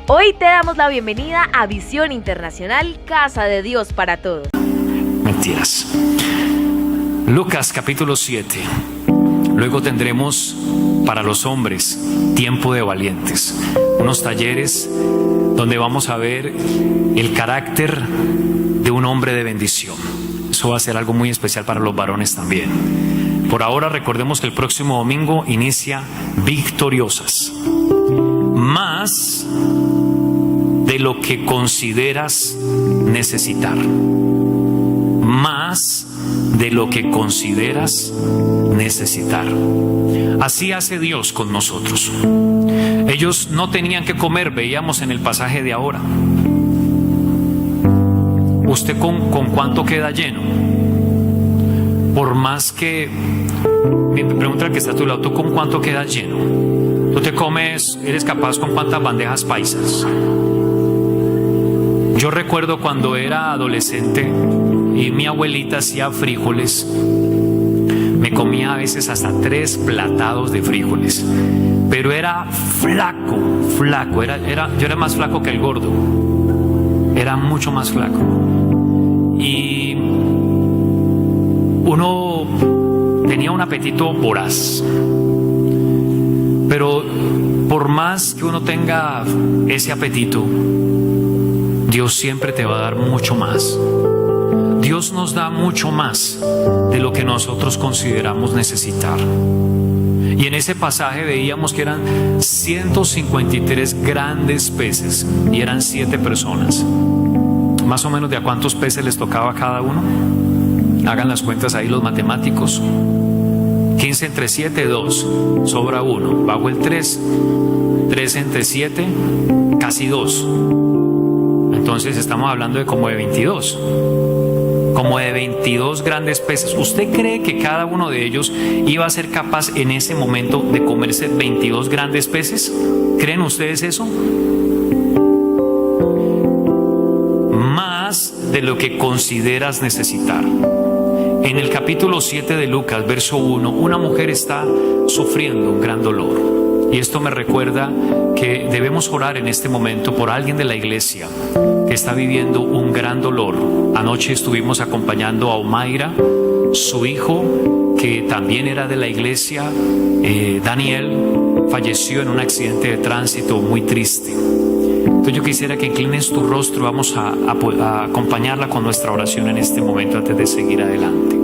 Hoy te damos la bienvenida a Visión Internacional, Casa de Dios para Todos. Mentiras. Lucas capítulo 7. Luego tendremos para los hombres tiempo de valientes, unos talleres donde vamos a ver el carácter de un hombre de bendición. Eso va a ser algo muy especial para los varones también. Por ahora recordemos que el próximo domingo inicia Victoriosas. Más de lo que consideras necesitar. Más de lo que consideras necesitar. Así hace Dios con nosotros. Ellos no tenían que comer, veíamos en el pasaje de ahora. ¿Usted con cuánto queda lleno? Por más que... Me pregunta el que está a tu lado, ¿tú con cuánto quedas lleno? ¿Tú te comes, eres capaz con cuántas bandejas paisas? Yo recuerdo cuando era adolescente y mi abuelita hacía frijoles, me comía a veces hasta 3 platados de frijoles, pero era flaco, yo era más flaco que el gordo, era mucho más flaco. Y uno tenía un apetito voraz, pero por más que uno tenga ese apetito, Dios siempre te va a dar mucho más. Dios nos da mucho más de lo que nosotros consideramos necesitar. Y en ese pasaje veíamos que eran 153 grandes peces y eran 7 personas. Más o menos, ¿de a cuántos peces les tocaba a cada uno? Hagan las cuentas ahí los matemáticos. 15 entre 7, 2. Sobra 1. Bajo el 3. 3 entre 7, casi 2. Entonces estamos hablando de como de 22. Como de 22 grandes peces. ¿Usted cree que cada uno de ellos iba a ser capaz en ese momento de comerse 22 grandes peces? ¿Creen ustedes eso? Más de lo que consideras necesitar. En el capítulo 7 de Lucas, verso 1, una mujer está sufriendo un gran dolor. Y esto me recuerda que debemos orar en este momento por alguien de la iglesia que está viviendo un gran dolor. Anoche estuvimos acompañando a Omaira, su hijo, que también era de la iglesia. Daniel falleció en un accidente de tránsito muy triste. Entonces yo quisiera que inclines tu rostro. Vamos a acompañarla con nuestra oración en este momento antes de seguir adelante.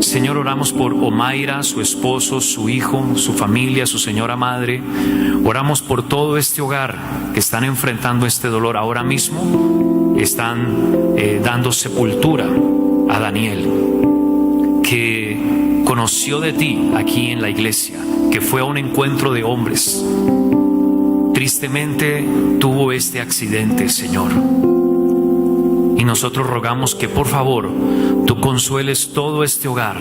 Señor, oramos por Omaira, su esposo, su hijo, su familia, su señora madre. Oramos por todo este hogar que están enfrentando este dolor. Ahora mismo están dando sepultura a Daniel, que conoció de ti aquí en la iglesia, que fue a un encuentro de hombres. Tristemente tuvo este accidente, Señor. Y nosotros rogamos que por favor tú consueles todo este hogar.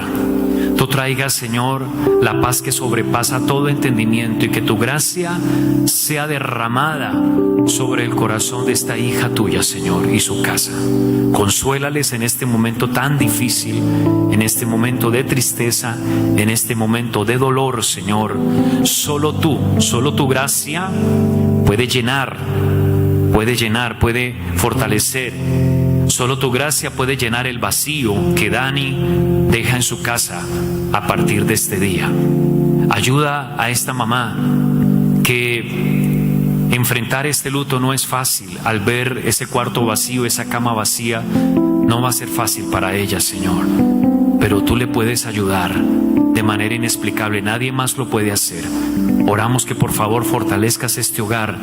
Tú traigas, Señor, la paz que sobrepasa todo entendimiento, y que tu gracia sea derramada sobre el corazón de esta hija tuya, Señor, y su casa. Consuélales en este momento tan difícil, en este momento de tristeza, en este momento de dolor, Señor. Solo tu gracia puede llenar, puede fortalecer. Solo tu gracia puede llenar el vacío que Dani deja en su casa a partir de este día. Ayuda a esta mamá, que enfrentar este luto no es fácil. Al ver ese cuarto vacío, esa cama vacía, no va a ser fácil para ella, Señor. Pero tú le puedes ayudar de manera inexplicable. Nadie más lo puede hacer. Oramos que por favor fortalezcas este hogar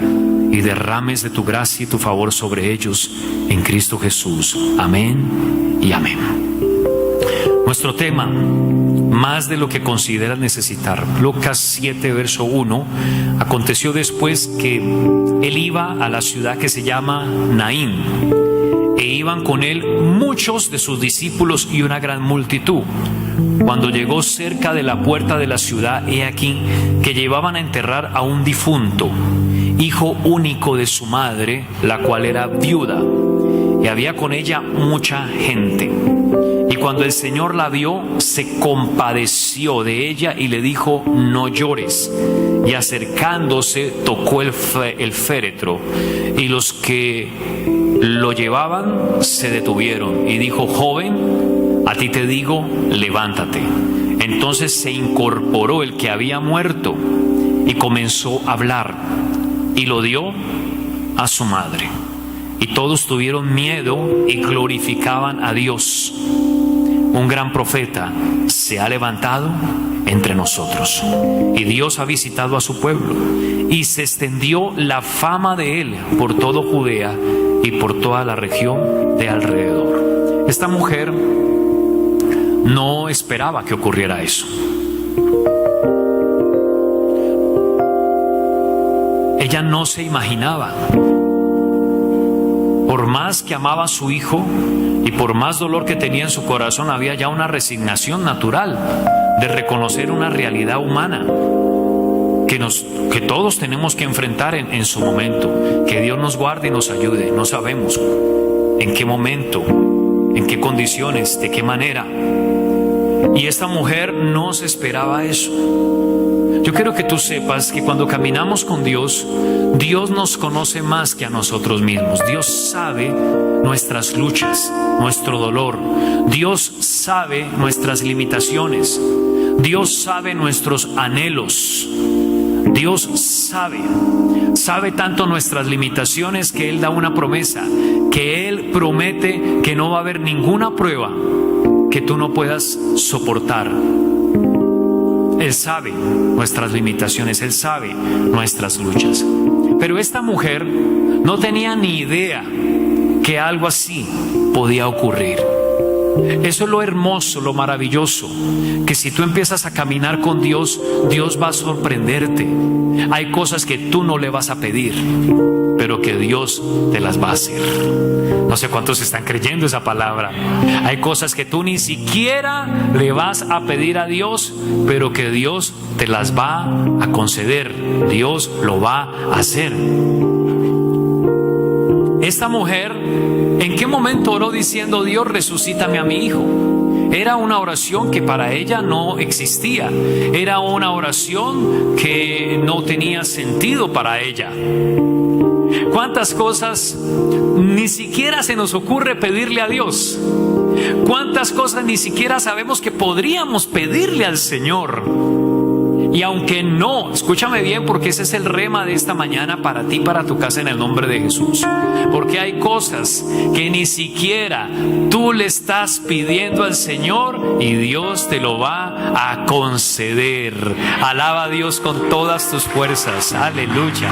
y derrames de tu gracia y tu favor sobre ellos en Cristo Jesús. Amén y amén. Nuestro tema, más de lo que consideras necesitar. Lucas 7, verso 1. Aconteció después que él iba a la ciudad que se llama Naín, e iban con él muchos de sus discípulos y una gran multitud. Cuando llegó cerca de la puerta de la ciudad, he aquí que llevaban a enterrar a un difunto, hijo único de su madre, la cual era viuda, y había con ella mucha gente. Y cuando el Señor la vio, se compadeció de ella y le dijo: no llores. y acercándose tocó el féretro, y los que lo llevaban se detuvieron, y dijo: joven, a ti te digo, levántate. Entonces se incorporó el que había muerto y comenzó a hablar, y lo dio a su madre. Y todos tuvieron miedo y glorificaban a Dios. Un gran profeta se ha levantado entre nosotros, y Dios ha visitado a su pueblo, y se extendió la fama de él por todo Judea y por toda la región de alrededor. Esta mujer no esperaba que ocurriera eso. Ella no se imaginaba. Por más que amaba a su hijo y por más dolor que tenía en su corazón, había ya una resignación natural de reconocer una realidad humana que todos tenemos que enfrentar en su momento. Que Dios nos guarde y nos ayude. No sabemos en qué momento, en qué condiciones, de qué manera. Y esta mujer no se esperaba eso. Yo quiero que tú sepas que cuando caminamos con Dios, Dios nos conoce más que a nosotros mismos. Dios sabe nuestras luchas, nuestro dolor. Dios sabe nuestras limitaciones. Dios sabe nuestros anhelos. Dios sabe tanto nuestras limitaciones que Él da una promesa, que Él promete que no va a haber ninguna prueba que tú no puedas soportar. Él sabe nuestras limitaciones, Él sabe nuestras luchas. Pero esta mujer no tenía ni idea que algo así podía ocurrir. Eso es lo hermoso, lo maravilloso, que si tú empiezas a caminar con Dios, Dios va a sorprenderte. Hay cosas que tú no le vas a pedir, pero que Dios te las va a hacer. No sé cuántos están creyendo esa palabra. Hay cosas que tú ni siquiera le vas a pedir a Dios, pero que Dios te las va a conceder. Dios lo va a hacer. Esta mujer, ¿en qué momento oró diciendo: Dios, resucítame a mi hijo? Era una oración que para ella no existía. Era una oración que no tenía sentido para ella. ¿Cuántas cosas ni siquiera se nos ocurre pedirle a Dios? ¿Cuántas cosas ni siquiera sabemos que podríamos pedirle al Señor? Y aunque no, escúchame bien, porque ese es el rema de esta mañana para ti, para tu casa, en el nombre de Jesús. Porque hay cosas que ni siquiera tú le estás pidiendo al Señor y Dios te lo va a conceder. Alaba a Dios con todas tus fuerzas. Aleluya.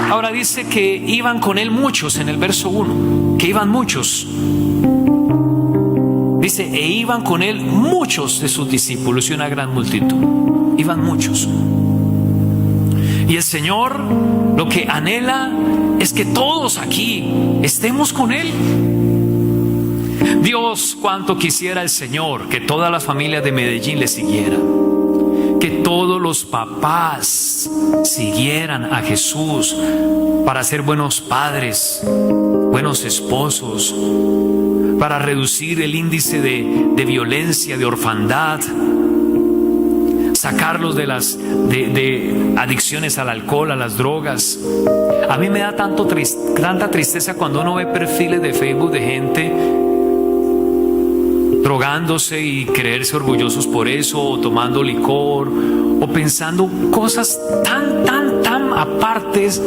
Ahora dice que iban con él muchos en el verso 1, que iban muchos. Dice: e iban con él muchos de sus discípulos, y una gran multitud. Iban muchos. Y el Señor lo que anhela es que todos aquí estemos con Él. Dios, cuánto quisiera el Señor que toda la familia de Medellín le siguiera. Que todos los papás siguieran a Jesús para ser buenos padres, buenos esposos, para reducir el índice de violencia, de orfandad, sacarlos de adicciones al alcohol, a las drogas. A mí me da tanta tristeza cuando uno ve perfiles de Facebook de gente drogándose y creerse orgullosos por eso, o tomando licor, o pensando cosas tan apartes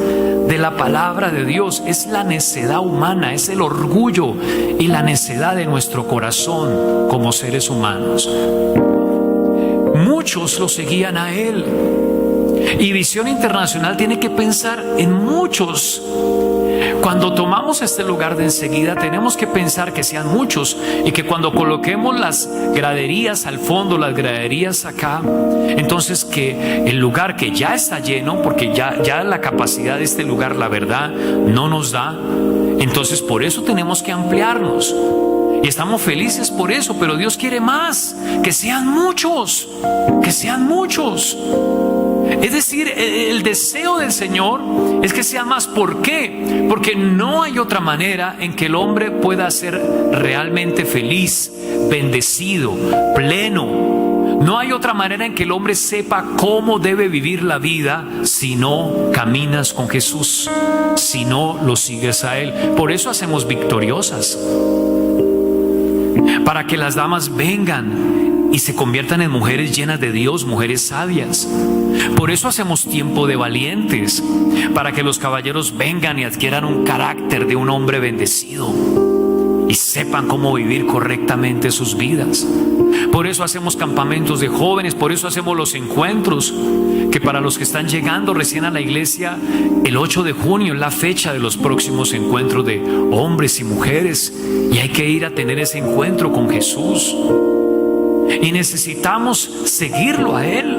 de la palabra de Dios. Es la necedad humana, es el orgullo y la necedad de nuestro corazón como seres humanos. Muchos lo seguían a él, y Visión Internacional tiene que pensar en muchos. Cuando tomamos este lugar de enseguida, tenemos que pensar que sean muchos, y que cuando coloquemos las graderías al fondo, las graderías acá, entonces que el lugar que ya está lleno, porque ya la capacidad de este lugar, la verdad, no nos da, entonces por eso tenemos que ampliarnos. Y estamos felices por eso, pero Dios quiere más, que sean muchos, que sean muchos. Es decir, el deseo del Señor es que sean más. ¿Por qué? Porque no hay otra manera en que el hombre pueda ser realmente feliz, bendecido, pleno. No hay otra manera en que el hombre sepa cómo debe vivir la vida si no caminas con Jesús, si no lo sigues a Él. Por eso hacemos victoriosas, para que las damas vengan y se conviertan en mujeres llenas de Dios, mujeres sabias. Por eso hacemos tiempo de valientes, para que los caballeros vengan y adquieran un carácter de un hombre bendecido y sepan cómo vivir correctamente sus vidas. Por eso hacemos campamentos de jóvenes, por eso hacemos los encuentros, que para los que están llegando recién a la iglesia, el 8 de junio es la fecha de los próximos encuentros de hombres y mujeres, y hay que ir a tener ese encuentro con Jesús. Y necesitamos seguirlo a Él,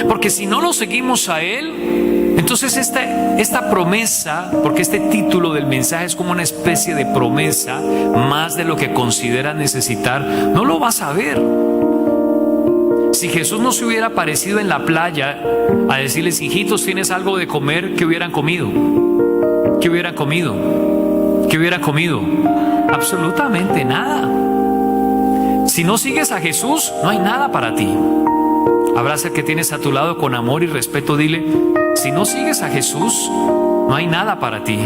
porque si no lo seguimos a Él, entonces esta promesa, porque este título del mensaje es como una especie de promesa, más de lo que consideras necesitar, no lo vas a ver. Si Jesús no se hubiera aparecido en la playa a decirles: hijitos, ¿tienes algo de comer? ¿Qué hubieran comido? ¿Qué hubieran comido? ¿Qué hubieran comido? Absolutamente nada. Si no sigues a Jesús, no hay nada para ti. Abraza al que tienes a tu lado con amor y respeto. Dile: si no sigues a Jesús, no hay nada para ti.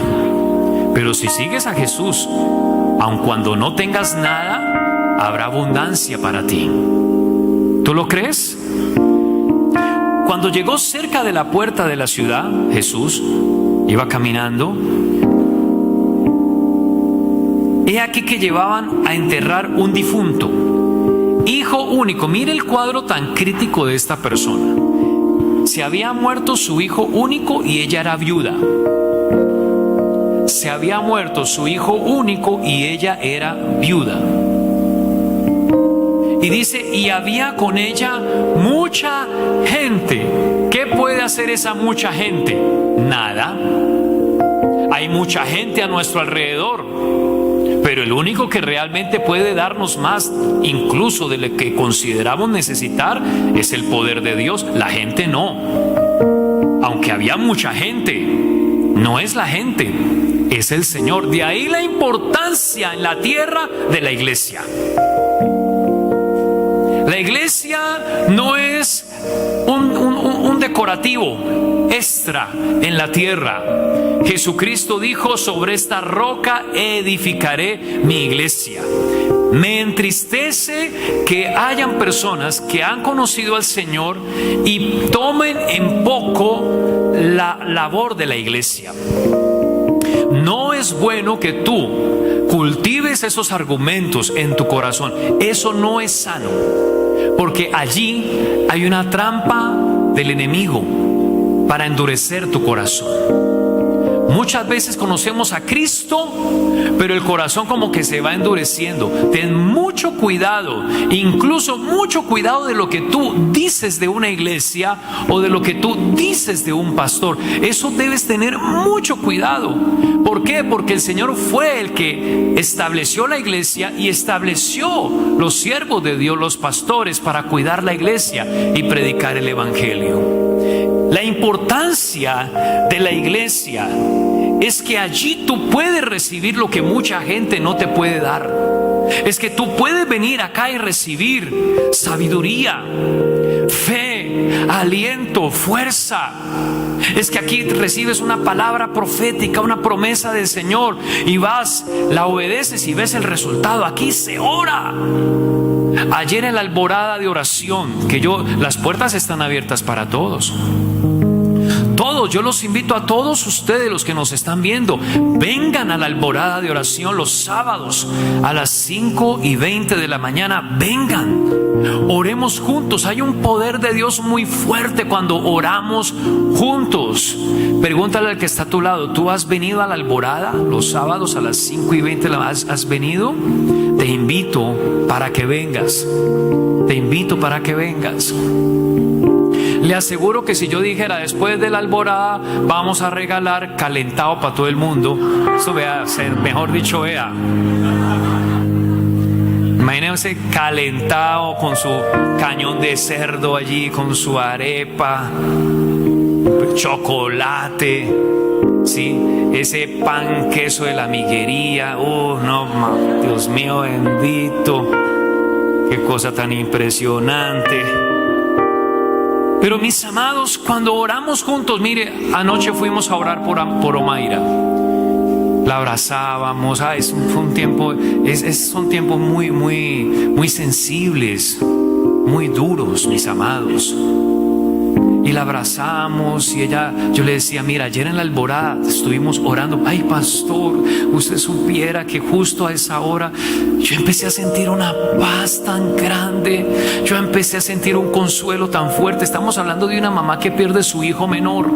Pero si sigues a Jesús, aun cuando no tengas nada, habrá abundancia para ti. ¿Tú lo crees? Cuando llegó cerca de la puerta de la ciudad, Jesús iba caminando. He aquí que llevaban a enterrar un difunto, hijo único. Mire el cuadro tan crítico de esta persona. Se había muerto su hijo único y ella era viuda. Se había muerto su hijo único y ella era viuda. Y dice: y había con ella mucha gente. ¿Qué puede hacer esa mucha gente? Nada. Hay mucha gente a nuestro alrededor, pero el único que realmente puede darnos más, incluso de lo que consideramos necesitar, es el poder de Dios. La gente no. Aunque había mucha gente, no es la gente, es el Señor. De ahí la importancia en la tierra de la iglesia. La iglesia no es un decorativo extra en la tierra. Jesucristo dijo: sobre esta roca edificaré mi iglesia. Me entristece que hayan personas que han conocido al Señor y tomen en poco la labor de la iglesia. No es bueno que tú cultives esos argumentos en tu corazón. Eso no es sano, porque allí hay una trampa del enemigo para endurecer tu corazón. Muchas veces conocemos a Cristo, pero el corazón como que se va endureciendo. Ten mucho cuidado, incluso mucho cuidado de lo que tú dices de una iglesia o de lo que tú dices de un pastor. Eso debes tener mucho cuidado. ¿Por qué? Porque el Señor fue el que estableció la iglesia y estableció los siervos de Dios, los pastores, para cuidar la iglesia y predicar el evangelio. La importancia de la iglesia es que allí tú puedes recibir lo que mucha gente no te puede dar. Es que tú puedes venir acá y recibir sabiduría, fe, aliento, fuerza. Es que aquí recibes una palabra profética, una promesa del Señor, y vas, la obedeces y ves el resultado. Aquí se ora. Ayer en la alborada de oración, las puertas están abiertas para todos. Todos, yo los invito a todos ustedes, los que nos están viendo, vengan a la alborada de oración los sábados a las 5:20 de la mañana. Vengan, oremos juntos. Hay un poder de Dios muy fuerte cuando oramos juntos. Pregúntale al que está a tu lado: ¿tú has venido a la alborada los sábados a las 5:20 de la mañana? ¿Has venido? Te invito para que vengas. Te invito para que vengas. Le aseguro que si yo dijera: después de la alborada vamos a regalar calentado para todo el mundo, eso vea, mejor dicho, vea, imagínense calentado con su cañón de cerdo allí, con su arepa, chocolate, ¿sí? Ese pan queso de la miguería. No, Dios mío bendito. Qué cosa tan impresionante. Pero mis amados, cuando oramos juntos, mire, anoche fuimos a orar por Omaira. La abrazábamos. Son tiempos muy sensibles, muy duros, mis amados. Y la abrazamos y yo le decía, mira, ayer en la alborada estuvimos orando. Ay, pastor, usted supiera que justo a esa hora yo empecé a sentir una paz tan grande. Yo empecé a sentir un consuelo tan fuerte. Estamos hablando de una mamá que pierde su hijo menor.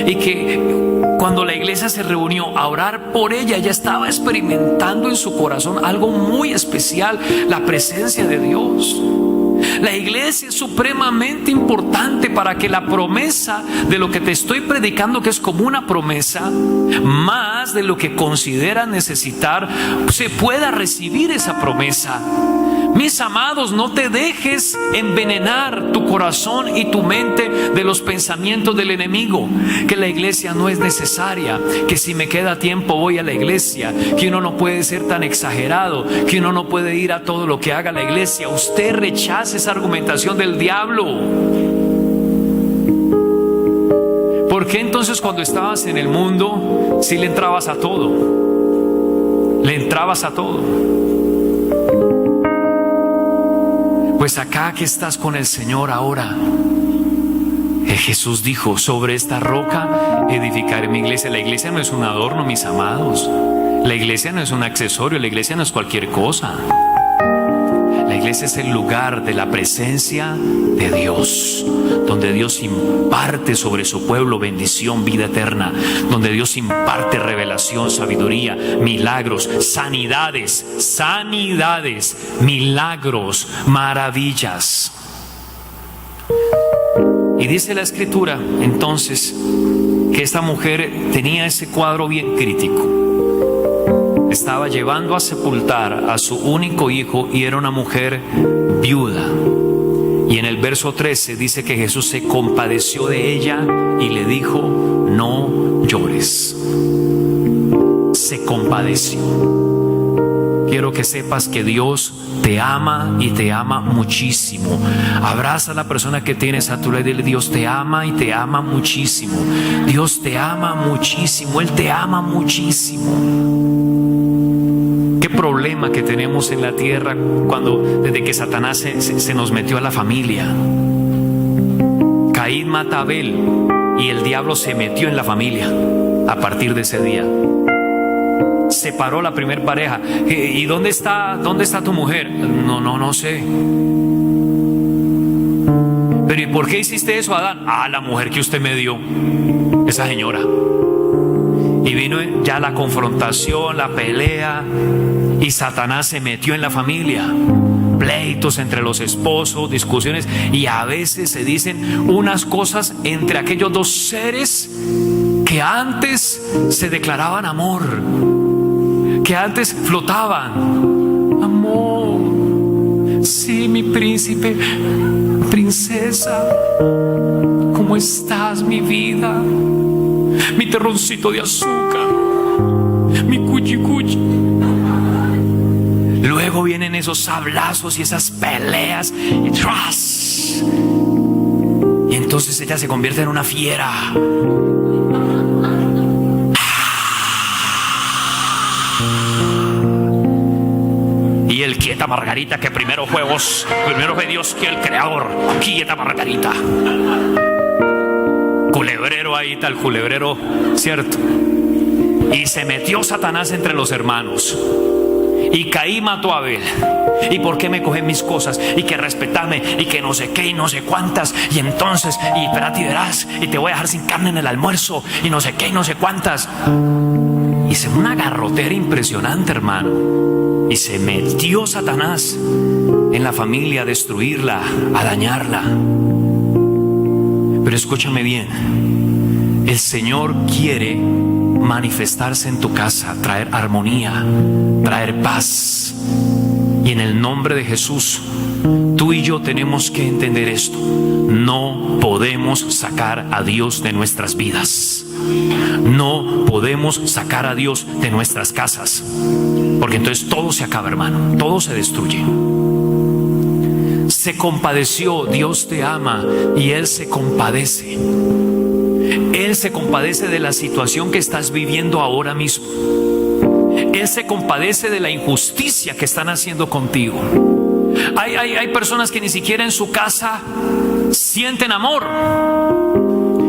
Y que cuando la iglesia se reunió a orar por ella, ella estaba experimentando en su corazón algo muy especial, la presencia de Dios. La iglesia es supremamente importante para que la promesa de lo que te estoy predicando, que es como una promesa, más de lo que consideras necesitar, se pueda recibir esa promesa. Mis amados, no te dejes envenenar tu corazón y tu mente de los pensamientos del enemigo, que la iglesia no es necesaria, que si me queda tiempo voy a la iglesia, que uno no puede ser tan exagerado, que uno no puede ir a todo lo que haga la iglesia. Usted rechaza esa argumentación del diablo. ¿Por qué entonces cuando estabas en el mundo si le entrabas a todo? Le entrabas a todo. Pues acá que estás con el Señor ahora, Jesús dijo, sobre esta roca edificaré mi iglesia. La iglesia no es un adorno, mis amados. La iglesia no es un accesorio, la iglesia no es cualquier cosa. La iglesia es el lugar de la presencia de Dios, donde Dios imparte sobre su pueblo bendición, vida eterna, donde Dios imparte revelación, sabiduría, milagros, sanidades, milagros, maravillas. Y dice la Escritura entonces que esta mujer tenía ese cuadro bien crítico. Estaba llevando a sepultar a su único hijo y era una mujer viuda. Y en el verso 13 dice que Jesús se compadeció de ella y le dijo, no llores. Se compadeció. Quiero que sepas que Dios te ama y te ama muchísimo. Abraza a la persona que tienes a tu lado y dile, Dios te ama y te ama muchísimo. Dios te ama muchísimo, Él te ama muchísimo. Qué problema que tenemos en la tierra desde que Satanás se nos metió a la familia. Caín mata a Abel y el diablo se metió en la familia a partir de ese día. Separó la primer pareja. ¿Y dónde está tu mujer? No sé. Pero ¿y por qué hiciste eso, Adán? La mujer que usted me dio, esa señora. Y vino ya la confrontación, la pelea, y Satanás se metió en la familia. Pleitos entre los esposos, discusiones, y a veces se dicen unas cosas entre aquellos dos seres que antes se declaraban amor, que antes flotaban. Amor, sí, mi príncipe, princesa, ¿cómo estás, mi vida? Mi terroncito de azúcar, mi cuchi cuchi. Luego vienen esos sablazos y esas peleas y ¡tras! Y entonces ella se convierte en una fiera. Y él, quieta Margarita, que primero fue Dios que el creador. Quieta Margarita. Culebrero ahí, tal culebrero, ¿cierto? Y se metió Satanás entre los hermanos. Y Caín mató a Abel. ¿Y por qué me cogen mis cosas? Y que respetame, y que no sé qué, y no sé cuántas. Y entonces, y espérate y verás, y te voy a dejar sin carne en el almuerzo, y no sé qué, y no sé cuántas. Hice una garrotera impresionante, hermano. Y se metió Satanás en la familia a destruirla, a dañarla. Pero escúchame bien, el Señor quiere manifestarse en tu casa, traer armonía, traer paz. Y en el nombre de Jesús, tú y yo tenemos que entender esto. No podemos sacar a Dios de nuestras vidas. No podemos sacar a Dios de nuestras casas. Porque entonces todo se acaba, hermano. Todo se destruye. se compadeció. Dios te ama y Él se compadece. Él se compadece de la situación que estás viviendo ahora mismo. Él se compadece de la injusticia que están haciendo contigo. Hay personas que ni siquiera en su casa sienten amor.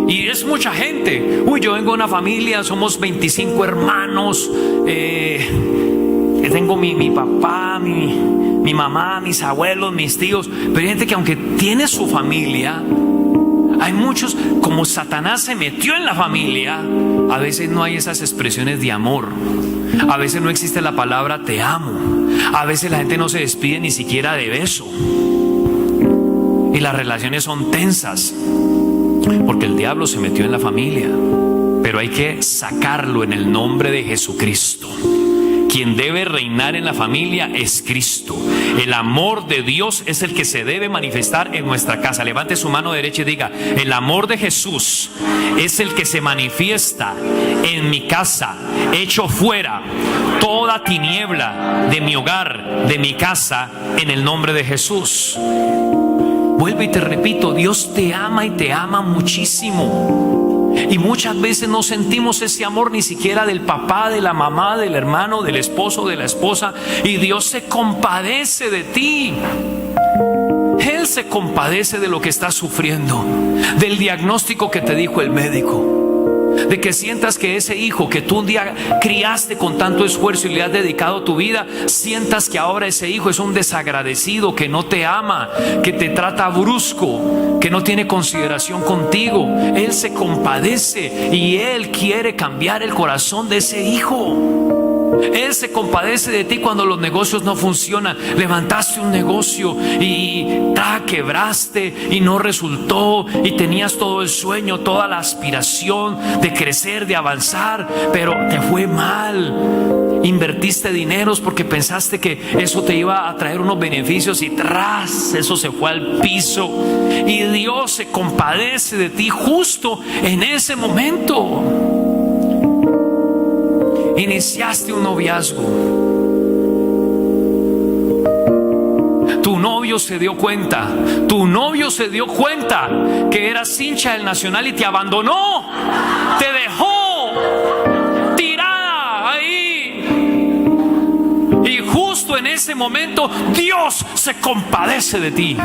Y es mucha gente. Yo vengo de una familia, somos 25 hermanos. Tengo mi papá, mi mamá, mis abuelos, mis tíos. Pero hay gente que aunque tiene su familia, hay muchos, como Satanás se metió en la familia, a veces no hay esas expresiones de amor. A veces no existe la palabra te amo. A veces la gente no se despide ni siquiera de beso. Y las relaciones son tensas porque el diablo se metió en la familia. Pero hay que sacarlo en el nombre de Jesucristo. Quien debe reinar en la familia es Cristo. El amor de Dios es el que se debe manifestar en nuestra casa. Levante su mano derecha y diga: el amor de Jesús es el que se manifiesta en mi casa, hecho fuera toda tiniebla de mi hogar, de mi casa, en el nombre de Jesús. Vuelvo y te repito, Dios te ama y te ama muchísimo. Y muchas veces no sentimos ese amor ni siquiera del papá, de la mamá, del hermano, del esposo, de la esposa. Y Dios se compadece de ti. Él se compadece de lo que estás sufriendo, del diagnóstico que te dijo el médico, de que sientas que ese hijo que tú un día criaste con tanto esfuerzo y le has dedicado tu vida, sientas que ahora ese hijo es un desagradecido, que no te ama, que te trata brusco, que no tiene consideración contigo. Él se compadece y Él quiere cambiar el corazón de ese hijo. Él se compadece de ti cuando los negocios no funcionan. Levantaste un negocio y quebraste y no resultó, y tenías todo el sueño, toda la aspiración de crecer, de avanzar, pero te fue mal. Invertiste dineros porque pensaste que eso te iba a traer unos beneficios y eso se fue al piso. Y Dios se compadece de ti justo en ese momento. Iniciaste un noviazgo. Tu novio se dio cuenta que eras hincha del Nacional y te abandonó, te dejó tirada ahí. Y justo en ese momento Dios se compadece de ti.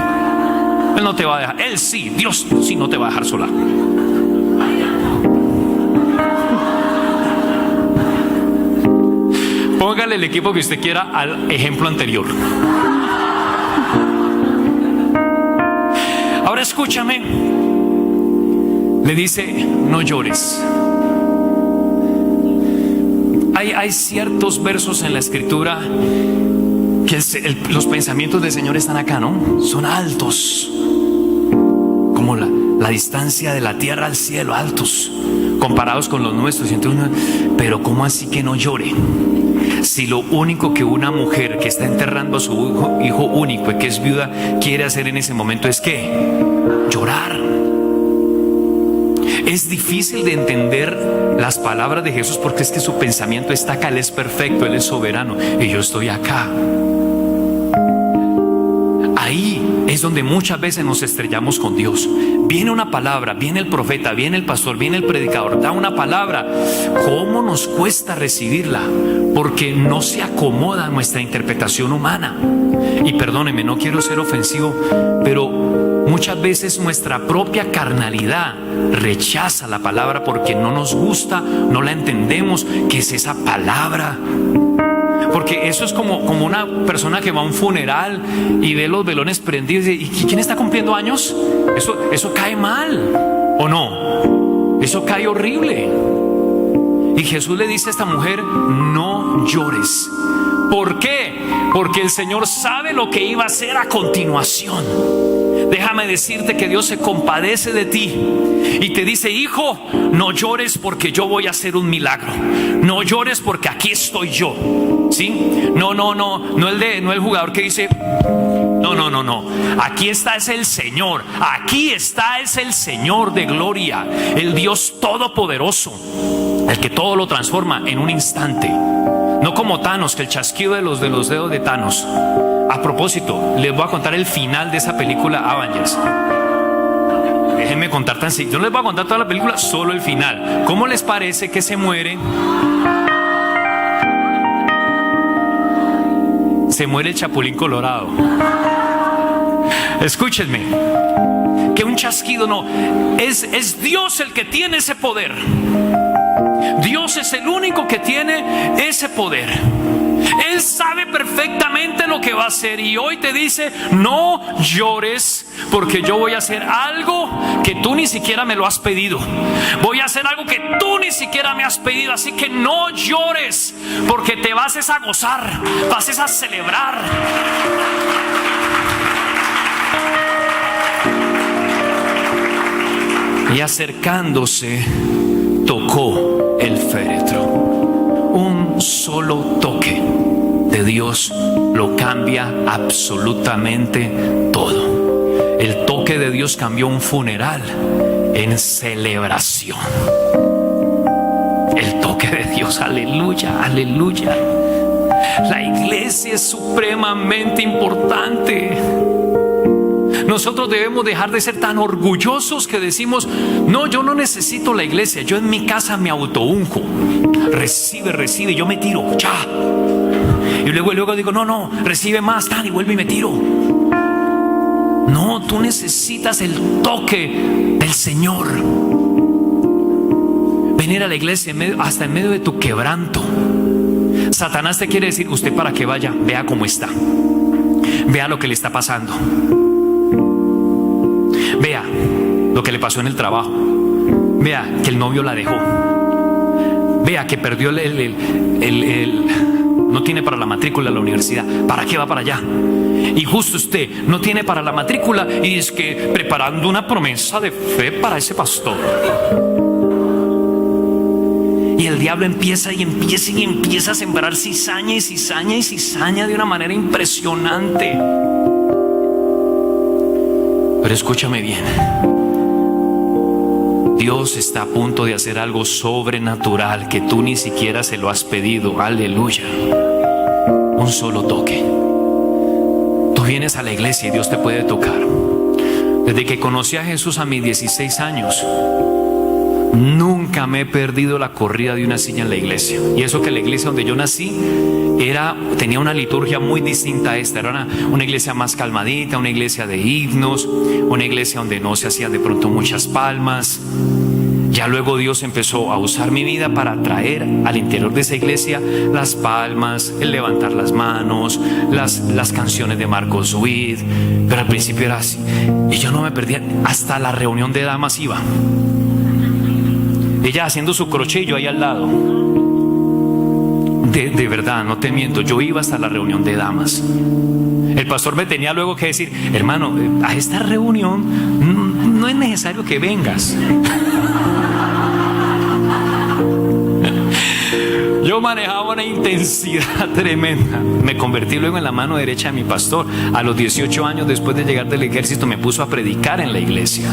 Él no te va a dejar, Él sí, Dios sí no te va a dejar sola. Póngale el equipo que usted quiera al ejemplo anterior. Ahora escúchame. Le dice: no llores. Hay ciertos versos en la escritura que los pensamientos del Señor están acá, ¿no? Son altos, como la distancia de la tierra al cielo, altos comparados con los nuestros. Pero ¿cómo así que no llore? Si lo único que una mujer que está enterrando a su hijo único y que es viuda quiere hacer en ese momento es ¿qué? Llorar. Es difícil de entender las palabras de Jesús porque es que su pensamiento está acá. Él es perfecto, Él es soberano y yo estoy acá. Ahí es donde muchas veces nos estrellamos con Dios. Viene una palabra, viene el profeta, viene el pastor, viene el predicador, da una palabra. ¿Cómo nos cuesta recibirla? Porque no se acomoda a nuestra interpretación humana. Y perdóneme, no quiero ser ofensivo, pero muchas veces nuestra propia carnalidad rechaza la palabra porque no nos gusta, no la entendemos. ¿Qué es esa palabra? Porque eso es como una persona que va a un funeral y ve los velones prendidos y dice: ¿y quién está cumpliendo años? Eso cae mal, ¿o no? Eso cae horrible. Y Jesús le dice a esta mujer: no llores. ¿Por qué? Porque el Señor sabe lo que iba a hacer a continuación. Déjame decirte que Dios se compadece de ti y te dice: hijo, no llores porque yo voy a hacer un milagro. No llores porque aquí estoy yo. ¿Sí? No el jugador que dice: no. Aquí está es el Señor. Aquí está es el Señor de gloria, el Dios todopoderoso, el que todo lo transforma en un instante. No como Thanos, que el chasquido de los dedos de Thanos A propósito, les voy a contar el final de esa película Avengers. Déjenme contar tan yo no les voy a contar toda la película, solo el final. ¿Cómo les parece que se muere? Se muere el Chapulín Colorado. Escúchenme, que un chasquido no, es Dios el que tiene ese poder. Dios es el único que tiene ese poder. Él sabe perfectamente lo que va a hacer, y hoy te dice: no llores, porque yo voy a hacer algo que tú ni siquiera me lo has pedido. Voy a hacer algo que tú ni siquiera me has pedido. Así que no llores, porque te vas a gozar, vas a celebrar. Y acercándose, tocó el féretro. Un solo toque de Dios lo cambia absolutamente todo. El toque de Dios cambió un funeral en celebración. El toque de Dios, aleluya, aleluya. La iglesia es supremamente importante. Nosotros debemos dejar de ser tan orgullosos que decimos: no, yo no necesito la iglesia, yo en mi casa me autounjo. Recibe, yo me tiro, ya. Y luego digo: no, recibe más, tan, y vuelvo y me tiro. No, tú necesitas el toque del Señor. Venir a la iglesia hasta en medio de tu quebranto. Satanás te quiere decir: usted para que vaya, vea cómo está, vea lo que le está pasando, vea lo que le pasó en el trabajo, vea que el novio la dejó, vea que perdió no tiene para la matrícula de la universidad. ¿Para qué va para allá? Y justo usted no tiene para la matrícula y es que preparando una promesa de fe para ese pastor. Y el diablo empieza a sembrar cizaña y cizaña y cizaña de una manera impresionante. Pero escúchame bien, Dios está a punto de hacer algo sobrenatural que tú ni siquiera se lo has pedido. Aleluya. Un solo toque. Tú vienes a la iglesia y Dios te puede tocar. Desde que conocí a Jesús a mis 16 años, nunca me he perdido la corrida de una silla en la iglesia. Y eso que la iglesia donde yo nací tenía una liturgia muy distinta a esta. Era una iglesia más calmadita, una iglesia de himnos, una iglesia donde no se hacían de pronto muchas palmas. Ya luego Dios empezó a usar mi vida para traer al interior de esa iglesia las palmas, el levantar las manos, las canciones de Marcos Witt. Pero al principio era así. Y yo no me perdía, hasta la reunión de damas iba. Ella haciendo su crochet, yo ahí al lado. De verdad, no te miento, yo iba hasta la reunión de damas. El pastor me tenía luego que decir: hermano, a esta reunión no es necesario que vengas. Yo manejaba una intensidad tremenda. Me convertí luego en la mano derecha de mi pastor. A los 18 años, después de llegar del ejército, me puso a predicar en la iglesia.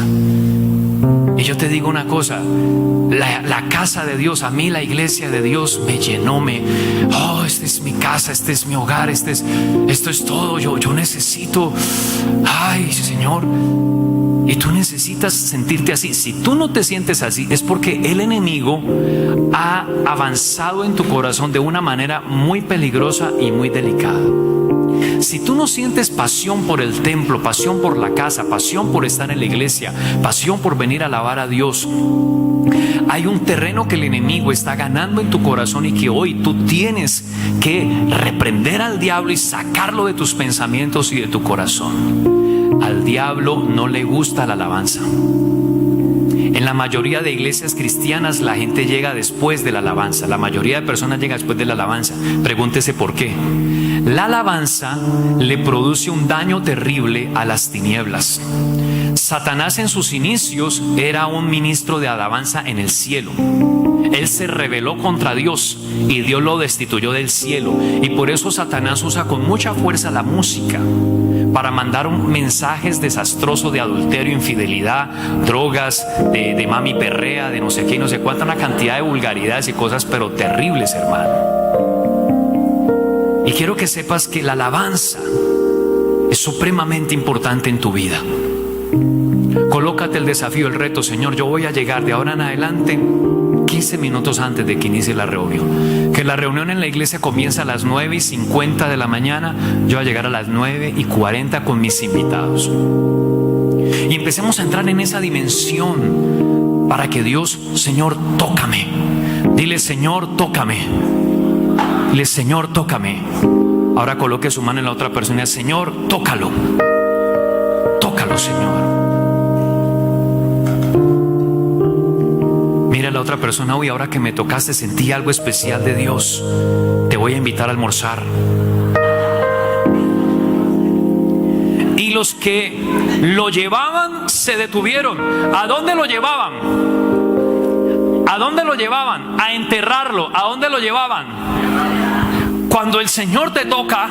Y yo te digo una cosa, la casa de Dios, a mí la iglesia de Dios me llenó, esta es mi casa, este es mi hogar, esto es todo, yo necesito, ay Señor. Y tú necesitas sentirte así. Si tú no te sientes así, es porque el enemigo ha avanzado en tu corazón de una manera muy peligrosa y muy delicada. Si tú no sientes pasión por el templo, pasión por la casa, pasión por estar en la iglesia, pasión por venir a alabar a Dios, hay un terreno que el enemigo está ganando en tu corazón y que hoy tú tienes que reprender al diablo y sacarlo de tus pensamientos y de tu corazón. Al diablo no le gusta la alabanza. En la mayoría de iglesias cristianas la gente llega después de la alabanza. La mayoría de personas llega después de la alabanza. Pregúntese por qué. La alabanza le produce un daño terrible a las tinieblas. Satanás en sus inicios era un ministro de alabanza en el cielo. Él se rebeló contra Dios y Dios lo destituyó del cielo. Y por eso Satanás usa con mucha fuerza la música para mandar mensajes desastrosos de adulterio, infidelidad, drogas, de mami perrea, de no sé qué y no sé cuánta, una cantidad de vulgaridades y cosas pero terribles, hermano. Y quiero que sepas que la alabanza es supremamente importante en tu vida. Colócate el desafío, el reto: Señor, yo voy a llegar de ahora en adelante 15 minutos antes de que inicie la reunión. Que la reunión en la iglesia comienza a las 9:50 de la mañana. Yo voy a llegar a las 9:40 con mis invitados. Y empecemos a entrar en esa dimensión para que Dios: Señor, tócame. Dile: Señor, tócame. Dile: Señor, tócame. Ahora coloque su mano en la otra persona: Señor, tócalo. Tócalo, Señor. Mira a la otra persona: uy, ahora que me tocaste sentí algo especial de Dios. Te voy a invitar a almorzar. Y los que lo llevaban se detuvieron. ¿A dónde lo llevaban? ¿A dónde lo llevaban? A enterrarlo. ¿A dónde lo llevaban? Cuando el Señor te toca,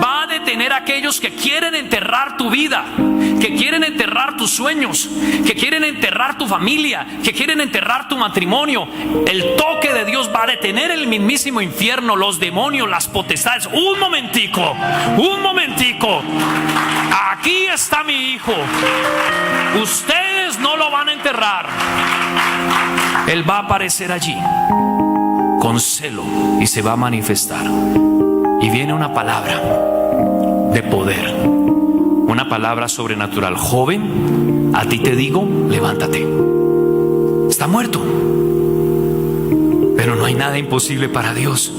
va a detener a aquellos que quieren enterrar tu vida, que quieren enterrar tus sueños, que quieren enterrar tu familia, que quieren enterrar tu matrimonio. El toque de Dios va a detener el mismísimo infierno, los demonios, las potestades. Un momentico. Aquí está mi hijo. Ustedes no lo van a enterrar. Él va a aparecer allí con celo y se va a manifestar. Y viene una palabra de poder, una palabra sobrenatural: joven, a ti te digo, levántate. Está muerto, pero no hay nada imposible para Dios.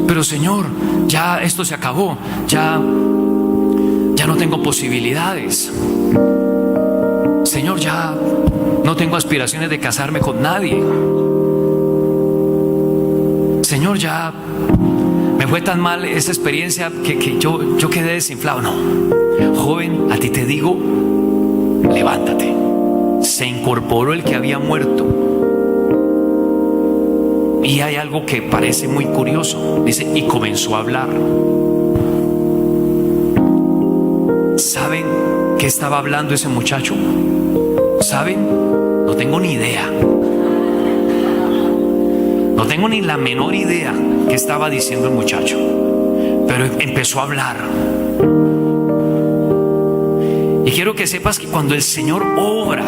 Pero Señor, ya esto se acabó, ya no tengo posibilidades. Señor, ya no tengo aspiraciones de casarme con nadie. Señor, ya me fue tan mal esa experiencia que yo quedé desinflado. No, joven, a ti te digo, levántate. Se incorporó el que había muerto. Y hay algo que parece muy curioso. Dice: y comenzó a hablar. ¿Saben qué estaba hablando ese muchacho? ¿Saben? No tengo ni idea. No tengo ni la menor idea qué estaba diciendo el muchacho, pero empezó a hablar. Y quiero que sepas que cuando el Señor obra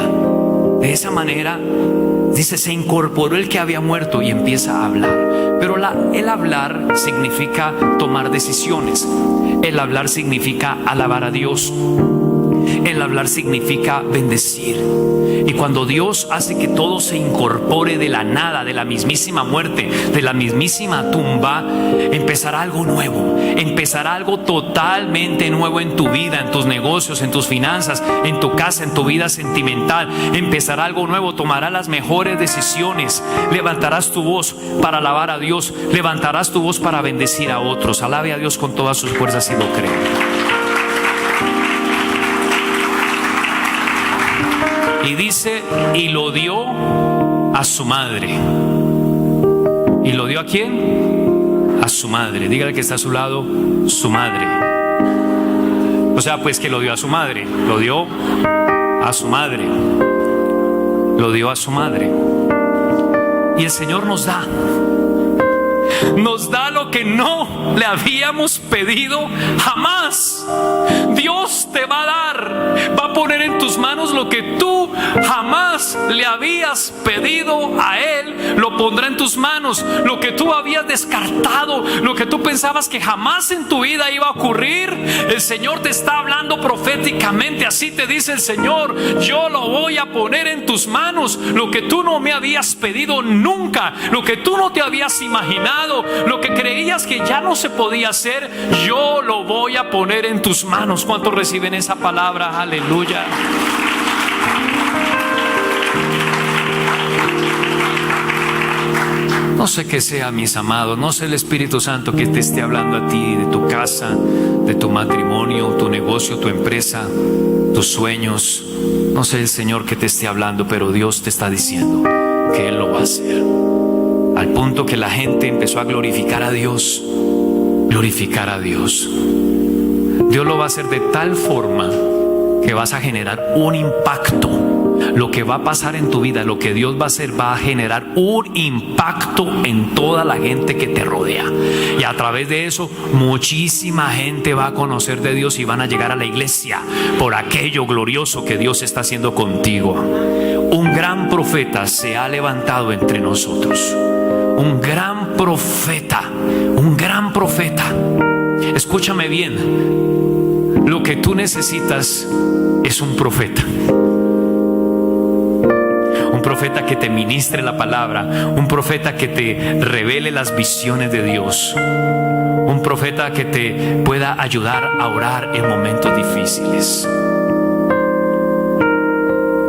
de esa manera, dice: se incorporó el que había muerto, y empieza a hablar. Pero el hablar significa tomar decisiones. El hablar significa alabar a Dios. El hablar significa bendecir. Y cuando Dios hace que todo se incorpore de la nada, de la mismísima muerte, de la mismísima tumba, empezará algo nuevo. Empezará algo totalmente nuevo en tu vida, en tus negocios, en tus finanzas, en tu casa, en tu vida sentimental. Empezará algo nuevo. Tomarás las mejores decisiones. Levantarás tu voz para alabar a Dios. Levantarás tu voz para bendecir a otros. Alabe a Dios con todas sus fuerzas si lo cree. Y dice: y lo dio a su madre. ¿Y lo dio a quién? A su madre. Dígale que está a su lado: su madre. O sea, pues que lo dio a su madre. Lo dio a su madre. Lo dio a su madre. Y el Señor nos da lo que no le habíamos pedido jamás. Dios te va a dar, va a poner en tus manos lo que tú jamás le habías pedido a Él. Lo pondrá en tus manos. Lo que tú habías descartado, lo que tú pensabas que jamás en tu vida iba a ocurrir, el Señor te está hablando proféticamente. Así te dice el Señor: yo lo voy a poner en tus manos. Lo que tú no me habías pedido nunca, lo que tú no te habías imaginado, lo que creías que ya no se podía hacer, yo lo voy a poner en tus manos. ¿Cuántos reciben esa palabra? Aleluya. No sé qué sea, mis amados, no sé el Espíritu Santo que te esté hablando a ti, de tu casa, de tu matrimonio, tu negocio, tu empresa, tus sueños. No sé el Señor que te esté hablando, pero Dios te está diciendo que Él lo va a hacer. Al punto que la gente empezó a glorificar a Dios. Glorificar a Dios. Dios lo va a hacer de tal forma que vas a generar un impacto. Lo que va a pasar en tu vida, lo que Dios va a hacer, va a generar un impacto en toda la gente que te rodea. Y a través de eso, muchísima gente va a conocer de Dios y van a llegar a la iglesia por aquello glorioso que Dios está haciendo contigo. Un gran profeta se ha levantado entre nosotros. Un gran profeta, un gran profeta. Escúchame bien, lo que tú necesitas es un profeta. Un profeta que te ministre la palabra, un profeta que te revele las visiones de Dios, un profeta que te pueda ayudar a orar en momentos difíciles.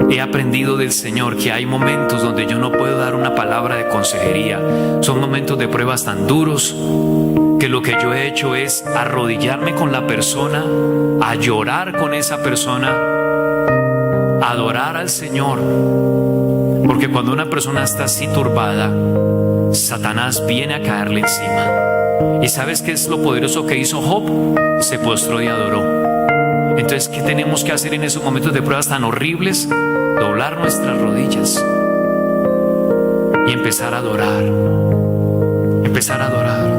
He aprendido del Señor que hay momentos donde yo no puedo dar una palabra de consejería. Son momentos de pruebas tan duros que lo que yo he hecho es arrodillarme con la persona, a llorar con esa persona, a adorar al Señor. Porque cuando una persona está así turbada, Satanás viene a caerle encima. ¿Y sabes qué es lo poderoso que hizo Job? Se postró y adoró. Entonces, ¿qué tenemos que hacer en esos momentos de pruebas tan horribles? Doblar nuestras rodillas y empezar a adorar. Empezar a adorar.